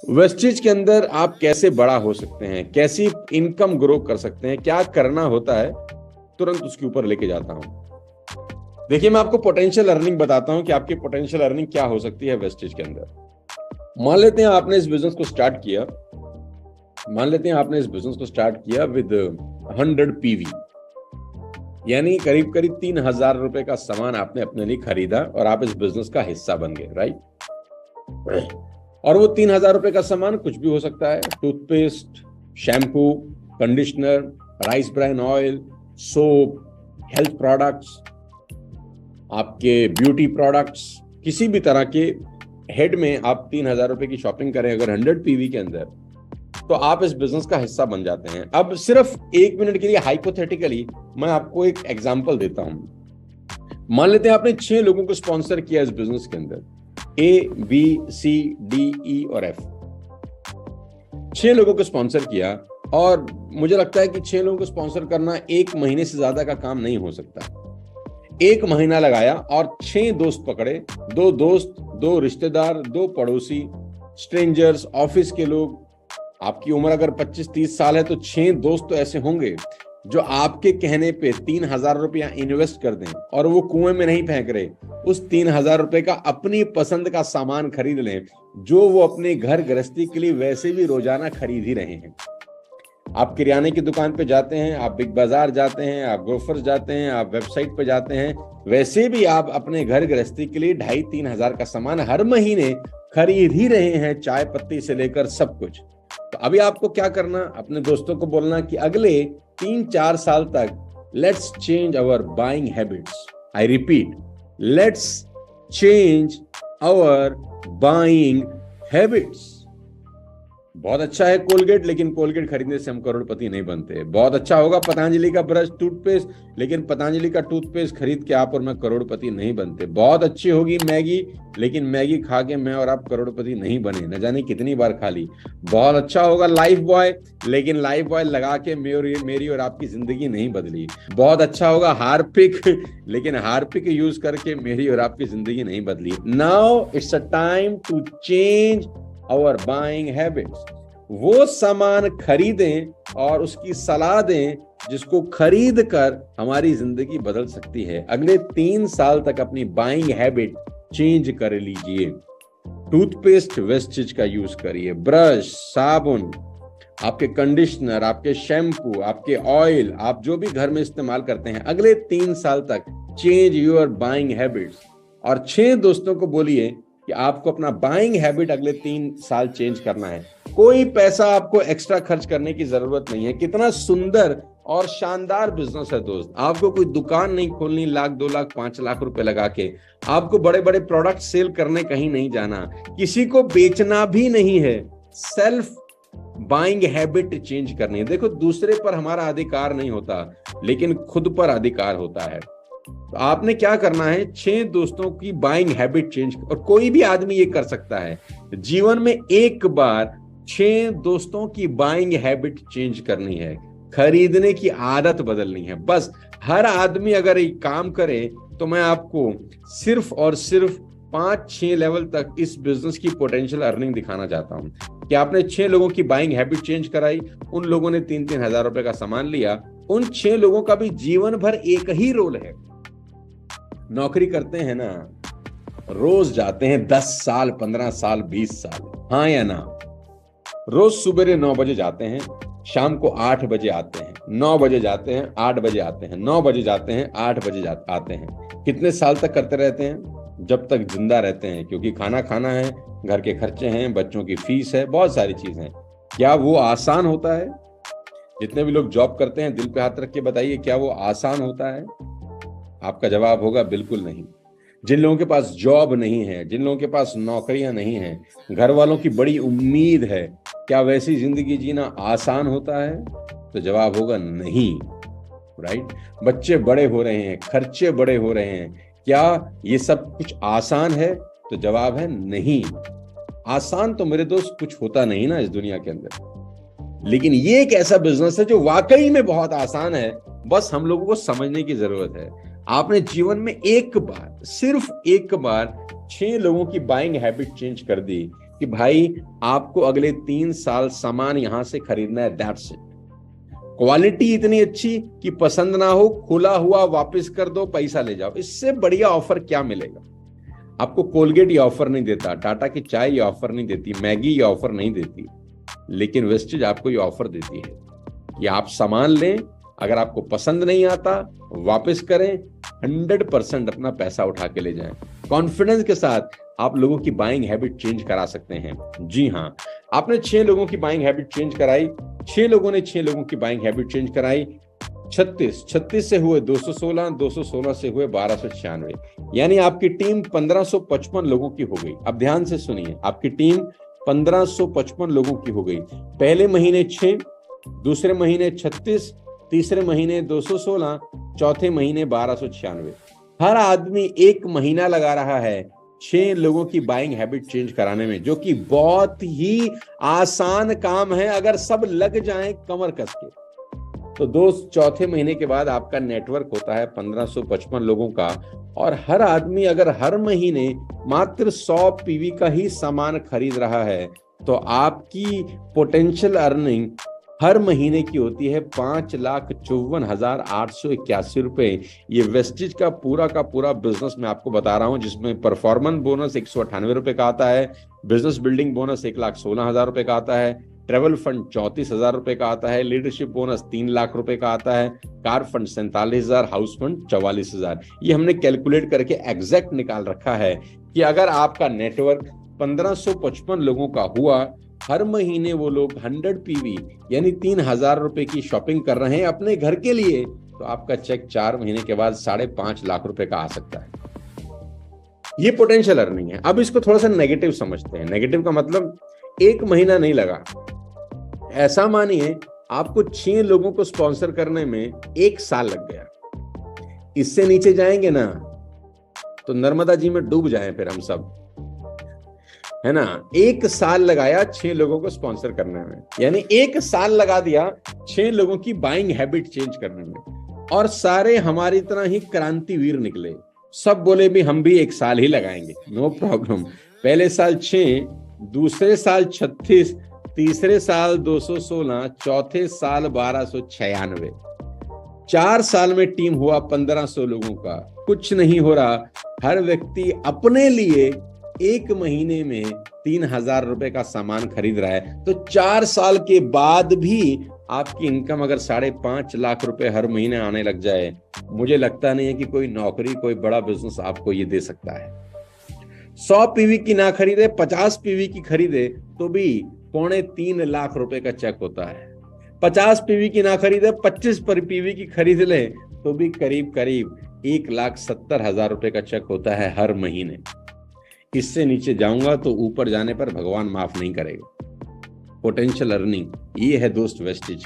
Wastage के अंदर आप कैसे बड़ा हो सकते हैं, कैसी इनकम ग्रो कर सकते हैं, क्या करना होता है, तुरंत उसके ऊपर लेके जाता हूं। देखिए, मैं आपको पोटेंशियल अर्निंग बताता हूं कि आपकी पोटेंशियल अर्निंग क्या हो सकती है वेस्टेज के अंदर। मान लेते हैं आपने इस बिजनेस को स्टार्ट किया। विद 100 पीवी, यानी करीब करीब 3,000 रुपए का सामान आपने अपने लिए खरीदा और आप इस बिजनेस का हिस्सा बन गए, राइट। और वो 3,000 रुपए का सामान कुछ भी हो सकता है। Toothpaste, shampoo, conditioner, rice bran oil, soap, health products, आपके ब्यूटी प्रोडक्ट्स, किसी भी तरह के हेड में आप 3,000 रुपए की शॉपिंग करें अगर 100 पीवी के अंदर, तो आप इस बिजनेस का हिस्सा बन जाते हैं। अब सिर्फ 1 मिनट के लिए हाइपोथेटिकली मैं आपको एक एग्जांपल देता हूं। मान लेते हैं आपने 6 लोगों को स्पॉन्सर किया इस बिजनेस के अंदर, ABCDE और F। 6 लोगों को स्पॉन्सर किया और मुझे लगता है कि 6 लोगों को स्पॉन्सर करना 1 महीने से ज्यादा का काम नहीं हो सकता। 1 महीना लगाया और 6 दोस्त पकड़े, 2 दोस्त, 2 रिश्तेदार, 2 पड़ोसी, स्ट्रेंजर्स, ऑफिस के लोग। आपकी उम्र अगर 25-30 साल है तो 6 दोस्त तो ऐसे होंगे जो आपके कहने पे 3,000 रुपया इन्वेस्ट कर दें और वो कुएं में नहीं फेंक रहे, उस 3,000 रुपए का अपनी पसंद का सामान खरीद लें जो वो अपने घर गृहस्थी के लिए वैसे भी रोजाना खरीद ही रहे हैं। आप किराने की दुकान पे जाते हैं, आप बिग बाजार जाते हैं, आप ग्रोफर्स जाते हैं, आप वेबसाइट पे जाते हैं, वैसे भी आप अपने घर गृहस्थी के लिए 2,500-3 हजार का सामान हर महीने खरीद ही रहे हैं, चाय पत्ती से लेकर सब कुछ। तो अभी आपको क्या करना, अपने दोस्तों को बोलना कि अगले 3-4 साल तक let's change our buying habits. I repeat, let's change our buying habits. बहुत अच्छा है कोलगेट, लेकिन कोलगेट खरीदने से हम करोड़पति नहीं बनते। बहुत अच्छा होगा पतंजलि का ब्रश, टूथपेस्ट, लेकिन पतंजलि का टूथपेस्ट खरीद के आप और मैं करोड़पति नहीं बनते। बहुत अच्छी होगी मैगी, लेकिन मैगी खा के मैं और आप करोड़पति नहीं बने, न जाने कितनी बार खा ली। बहुत अच्छा होगा लाइफ बॉय, लेकिन लाइफ बॉय लगा के मेरी और आपकी जिंदगी नहीं बदली। बहुत अच्छा होगा हार्पिक, लेकिन हार्पिक यूज करके मेरी और आपकी जिंदगी नहीं बदली। Now it's a time to change our buying habits. वो सामान खरीदें और उसकी सलाह दें जिसको खरीद कर हमारी जिंदगी बदल सकती है। अगले 3 साल तक अपनी बाइंग हैबिट चेंज कर लीजिए। टूथपेस्ट वेस्टेज का यूज करिए, ब्रश, साबुन, आपके कंडीशनर, आपके शैम्पू, आपके ऑयल, आप जो भी घर में इस्तेमाल करते हैं, अगले 3 साल तक चेंज योर बाइंग हैबिट्स। और 6 दोस्तों को बोलिए कि आपको अपना बाइंग हैबिट अगले 3 साल चेंज करना है। कोई पैसा आपको एक्स्ट्रा खर्च करने की जरूरत नहीं है। कितना सुंदर और शानदार बिजनेस है दोस्त। आपको कोई दुकान नहीं खोलनी 1 लाख, 2 लाख, 5 लाख रुपए लगा के। आपको बड़े बड़े प्रोडक्ट सेल करने कहीं नहीं जाना, किसी को बेचना भी नहीं है। सेल्फ बाइंग हैबिट चेंज करनी है। देखो, दूसरे पर हमारा अधिकार नहीं होता, लेकिन खुद पर अधिकार होता है। तो आपने क्या करना है, 6 दोस्तों की बाइंग हैबिट चेंज, और कोई भी आदमी ये कर सकता है। जीवन में एक बार 6 दोस्तों की बाइंग हैबिट चेंज करनी है, खरीदने की आदत बदलनी है। बस हर आदमी अगर एक काम करे तो मैं आपको सिर्फ और सिर्फ 5-6 लेवल तक इस बिजनेस की पोटेंशियल अर्निंग दिखाना चाहता हूं कि आपने 6 लोगों की बाइंग हैबिट चेंज कराई, उन लोगों ने 3-3 हजार रुपए का सामान लिया। उन 6 लोगों का भी जीवन भर एक ही रोल है। नौकरी करते हैं ना, रोज जाते हैं 10 साल, 15 साल, 20 साल, हाँ या ना। रोज सुबह 9 बजे जाते हैं, शाम को 8 बजे आते हैं, 9 बजे जाते हैं, 8 बजे आते हैं, 9 बजे जाते हैं, 8 बजे आते हैं। कितने साल तक करते रहते हैं? जब तक जिंदा रहते हैं, क्योंकि खाना खाना है, घर के खर्चे हैं, बच्चों की फीस है, बहुत सारी चीजें हैं। क्या वो आसान होता है? जितने भी लोग जॉब करते हैं, दिल पे हाथ रख के बताइए, क्या वो आसान होता है? आपका जवाब होगा बिल्कुल नहीं। जिन लोगों के पास जॉब नहीं है, जिन लोगों के पास नौकरियां नहीं है, घर वालों की बड़ी उम्मीद है, क्या वैसी जिंदगी जीना आसान होता है? तो जवाब होगा नहीं, राइट। बच्चे बड़े हो रहे हैं, खर्चे बड़े हो रहे हैं, क्या ये सब कुछ आसान है? तो जवाब है नहीं। आसान तो मेरे दोस्त कुछ होता नहीं ना इस दुनिया के अंदर, लेकिन ये एक ऐसा बिजनेस है जो वाकई में बहुत आसान है। बस हम लोगों को समझने की जरूरत है। आपने जीवन में एक बार, सिर्फ एक बार 6 लोगों की बाइंग हैबिट चेंज कर दी, कि भाई आपको अगले 3 साल सामान यहां से खरीदना है, दैट्स इट। क्वालिटी इतनी अच्छी कि पसंद ना हो, खुला हुआ वापस कर दो, पैसा ले जाओ। इससे बढ़िया ऑफर क्या मिलेगा? आपको कोलगेट ये ऑफर नहीं देता, टाटा की चाय ये ऑफर नहीं देती, मैगी ये ऑफर नहीं देती, लेकिन वेस्टेज आपको ये ऑफर देती है कि आप सामान लें, अगर आपको पसंद नहीं आता वापस करें, 100% अपना पैसा उठा के ले जाएं। कॉन्फिडेंस के साथ आप लोगों की बाइंग हैबिट चेंज करा सकते हैं। जी हाँ, आपने 6 लोगों की बाइंग हैबिट चेंज कराई, 6 लोगों ने 6 लोगों की बाइंग हैबिट चेंज कराई। 36 से हुए 216, 216 से हुए 1296, यानी आपकी टीम 1555 लोगों की हो गई। अब ध्यान से सुनिए, आपकी टीम 1555 लोगों की हो गई। पहले महीने 6, दूसरे महीने 36, तीसरे महीने 216, चौथे महीने 1296। हर आदमी 1 महीना लगा रहा है 6 लोगों की बाइंग हैबिट चेंज कराने में, जो कि बहुत ही आसान काम है अगर सब लग जाएं कमर कस के। तो दोस्त, चौथे महीने के बाद आपका नेटवर्क होता है 1555 लोगों का, और हर आदमी अगर हर महीने मात्र 100 पीवी का ही सामान खरीद रहा है, तो आपकी पोटेंशियल अर्निंग हर महीने की होती है 5,54,881 रुपए। ये वेस्टेज का पूरा बिजनेस मैं आपको बता रहा हूं, जिसमें परफॉर्मेंस बोनस 198 रुपए का आता है, बिजनेस बिल्डिंग बोनस 1,16,000 रुपए का आता है, ट्रेवल फंड 34,000 रुपए का आता है, लीडरशिप बोनस 3 लाख रुपए का आता है, कार फंड 47,000, हाउस फंड 44,000। ये हमने कैलकुलेट करके एग्जैक्ट निकाल रखा है कि अगर आपका नेटवर्क 1555 लोगों का हुआ, हर महीने वो लोग 100 पीवी यानी 3,000 रुपए की शॉपिंग कर रहे हैं अपने घर के लिए, तो आपका चेक 4 महीने के बाद 5.5 लाख रुपए का आ सकता है। ये पोटेंशियल अर्निंग है। अब इसको थोड़ा सा नेगेटिव समझते हैं। नेगेटिव का मतलब 1 महीना नहीं लगा, ऐसा मानिए आपको 6 लोगों को स्पॉन्सर करने में 1 साल लग गया। इससे नीचे जाएंगे ना तो नर्मदा जी में डूब जाएं फिर हम सब, है ना। 1 साल लगाया 6 लोगों को स्पॉन्सर करने में, यानी 1 साल लगा दिया 6 लोगों की बाइंग हैबिट चेंज करने में, और सारे हमारी तरह ही क्रांतिवीर निकले। सब बोले भी हम भी 1 साल ही लगाएंगे, नो प्रॉब्लम। पहले साल 6, दूसरे साल 36, तीसरे साल 216, चौथे साल 1296। 4 साल में टीम हुआ 1500 लोगों का। कुछ नहीं हो रहा, हर व्यक्ति अपने लिए 1 महीने में 3,000 रुपए का सामान खरीद रहा है। तो 4 साल के बाद भी आपकी इनकम अगर 5.5 लाख रुपए हर महीने आने लग जाए, मुझे लगता नहीं है कि कोई नौकरी, कोई बड़ा बिजनेस आपको ये दे सकता है। 100 पीवी की ना खरीदे, 50 पीवी की खरीदे तो भी 2.25 लाख रुपए का चेक होता है। 50 पीवी की ना खरीदे, 25 पीवी की खरीद ले तो भी करीब 1,70,000 रुपए का चेक होता है हर महीने। इससे नीचे जाऊंगा तो ऊपर जाने पर भगवान माफ नहीं करेगा। पोटेंशियल अर्निंग ये है दोस्त वेस्टेज।